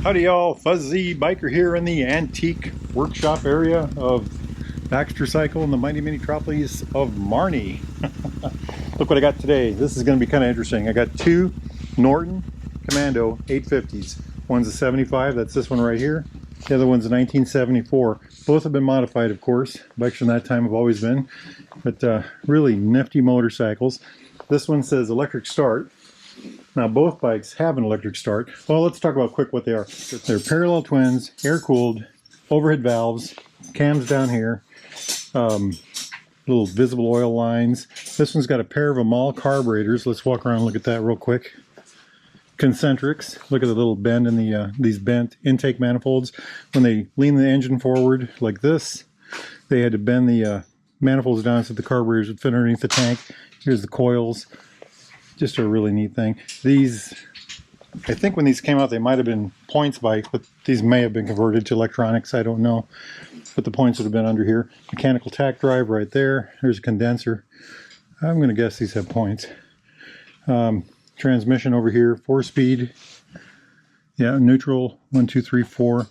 Howdy y'all, Fuzzy Biker here in the antique workshop area of Baxter Cycle in the mighty metropolis of Marnie. Look what I got today. This is going to be kind of interesting. I got two Norton Commando 850's. One's a 75, that's this one right here. The other one's a 1974. Both have been modified, of course. Bikes from that time have always been. But really nifty motorcycles. This one says electric start. Now both bikes have an electric start. Well, let's talk about quick what they are. They're parallel twins, air-cooled, overhead valves, cams down here, little visible oil lines. This one's got a pair of Amal carburetors. Let's walk around and look at that real quick. Concentrics. Look at the little bend in the these bent intake manifolds. When they lean the engine forward like this, they had to bend the manifolds down so the carburetors would fit underneath the tank. Here's the coils. Just a really neat thing. These, I think when these came out, they might have been points bikes, but these may have been converted to electronics. I don't know. But the points would have been under here. Mechanical tack drive right there. There's a condenser. I'm going to guess these have points. Transmission over here. 4-speed. Yeah, neutral. 1, 2, 3, 4.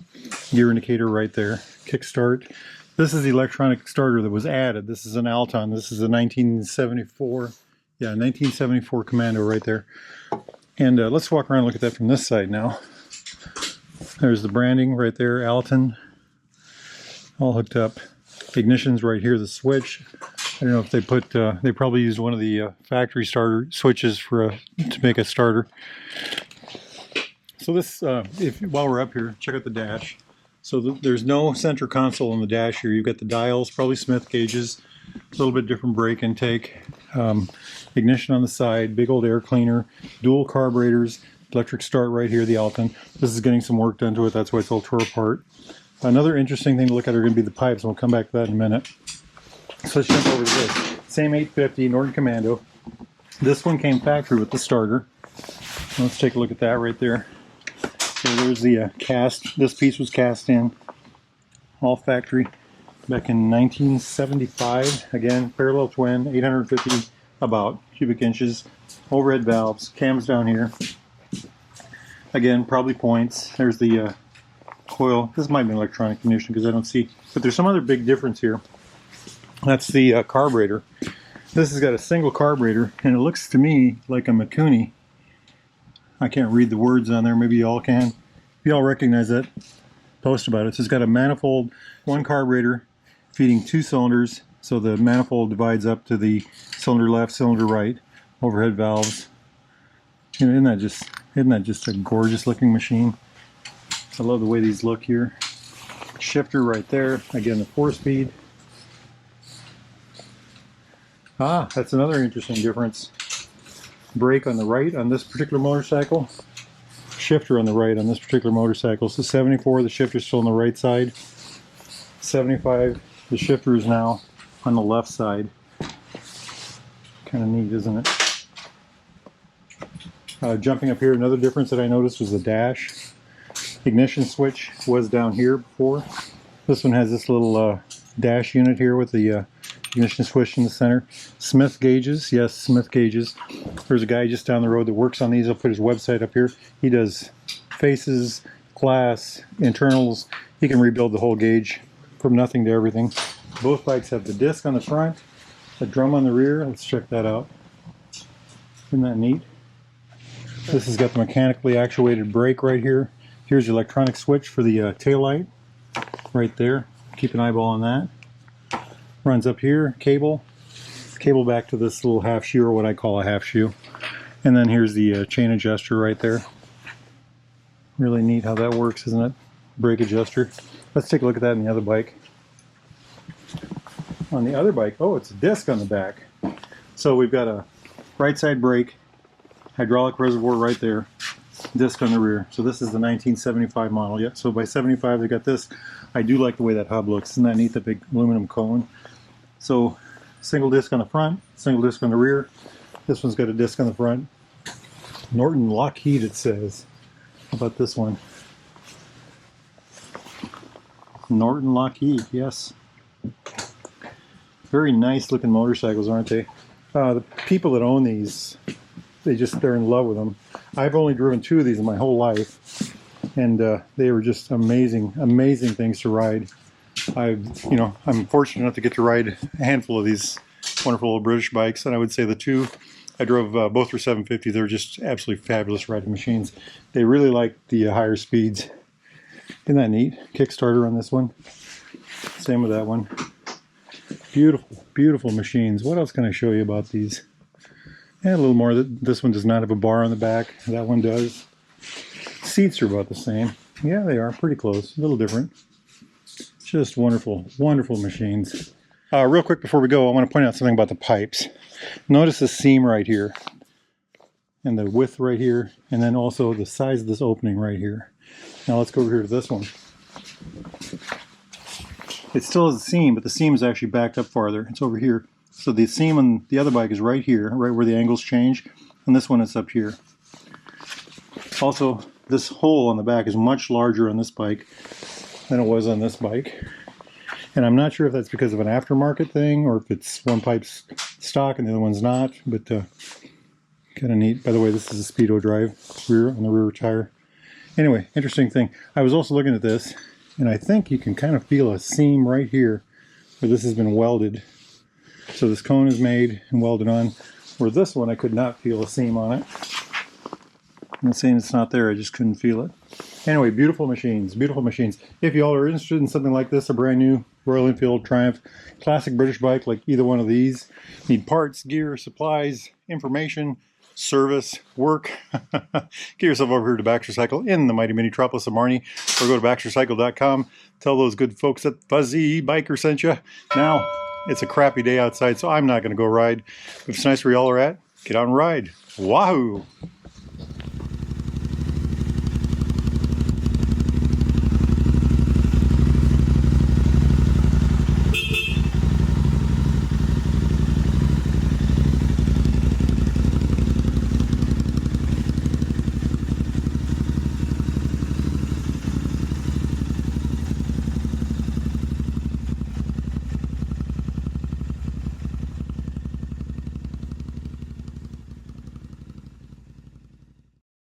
Gear indicator right there. Kickstart. This is the electronic starter that was added. This is an Alton. This is a 1974. Yeah, 1974 Commando right there. And let's walk around and look at that from this side now. There's the branding right there, Alton. All hooked up. Ignition's right here, the switch. I don't know if they put, they probably used one of the factory starter switches for to make a starter. So this, while we're up here, check out the dash. So there's no center console on the dash here. You've got the dials, probably Smith gauges, a little bit different brake intake. Ignition on the side, big old air cleaner, dual carburetors, electric start right here, the Alton. This is getting some work done to it, that's why it's all tore apart. Another interesting thing to look at are going to be the pipes, and we'll come back to that in a minute. So let's jump over to this. Same 850 Norton Commando. This one came factory with the starter. Let's take a look at that right there. So there's the cast. This piece was cast in, all factory, back in 1975. Again, parallel twin, 850 about cubic inches, overhead valves, cams down here. Again, probably points. There's the coil. This might be electronic ignition because I don't see, but there's some other big difference here. That's the carburetor. This has got a single carburetor, and it looks to me like a Mikuni. I can't read the words on there. Maybe y'all can. If y'all recognize that, post about it. So it's got a manifold, one carburetor feeding two cylinders. So the manifold divides up to the cylinder left, cylinder right, overhead valves. You know, isn't that just a gorgeous looking machine? I love the way these look here. Shifter right there. Again, the 4-speed. Ah, that's another interesting difference. Brake on the right on this particular motorcycle. Shifter on the right on this particular motorcycle. So 74, the shifter's still on the right side. 75, the shifter is now on the left side. Kind of neat, isn't it? Jumping up here, another difference that I noticed was the dash. Ignition switch was down here before. This one has this little dash unit here with the ignition switch in the center. Smith gauges, yes, Smith gauges. There's a guy just down the road that works on these. I'll put his website up here. He does faces, glass, internals. He can rebuild the whole gauge from nothing to everything. Both bikes have the disc on the front, a drum on the rear. Let's check that out. Isn't that neat? This has got the mechanically actuated brake right here. Here's the electronic switch for the taillight right there. Keep an eyeball on that. Runs up here, cable back to this little half shoe, or what I call a half shoe. And then here's the chain adjuster right there. Really neat how that works, isn't it? Brake adjuster. Let's take a look at that in the other bike. On the other bike, oh, it's a disc on the back. So we've got a right side brake, hydraulic reservoir right there, disc on the rear. So this is the 1975 model. Yeah, so by 75 they got this. I do like the way that hub looks. Isn't that neat, the big aluminum cone? So single disc on the front, single disc on the rear. This one's got a disc on the front. Norton Lockheed, it says. How about this one? Norton Lockheed, yes. Very nice looking motorcycles, aren't they? The people that own these they're in love with them. I've only driven 2 of these in my whole life, and they were just amazing things to ride. I'm fortunate enough to get to ride a handful of these wonderful little British bikes, and I would say the 2 I drove, both were 750. They're just absolutely fabulous riding machines. They really like the higher speeds. Isn't that neat? Kickstarter on this one. Same with that one. Beautiful machines. What else can I show you about these? Yeah, a little more. This one does not have a bar on the back. That one does. Seats are about the same. Yeah, they are pretty close. A little different. Just wonderful machines. Real quick before we go, I want to point out something about the pipes. Notice the seam right here, and the width right here, and then also the size of this opening right here. Now let's go over here to this one. It still has a seam, but the seam is actually backed up farther. It's over here. So the seam on the other bike is right here, right where the angles change, and this one is up here. Also, this hole on the back is much larger on this bike than it was on this bike. And I'm not sure if that's because of an aftermarket thing or if it's one pipe's stock and the other one's not, but kind of neat. By the way, this is a Speedo drive rear on the rear tire. Anyway, interesting thing. I was also looking at this, and I think you can kind of feel a seam right here where this has been welded. So this cone is made and welded on, where this one I could not feel a seam on it. I'm not saying it's not there, I just couldn't feel it. Anyway, beautiful machines. If y'all are interested in something like this, a brand new Royal Enfield Triumph classic British bike like either one of these, need parts, gear, supplies, information, service, work, get yourself over here to Baxter Cycle in the mighty metropolis of Marnie, or go to baxtercycle.com. Tell those good folks at Fuzzy Biker sent you. Now, it's a crappy day outside, so I'm not going to go ride. If it's nice where y'all are at, get out and ride. Wahoo!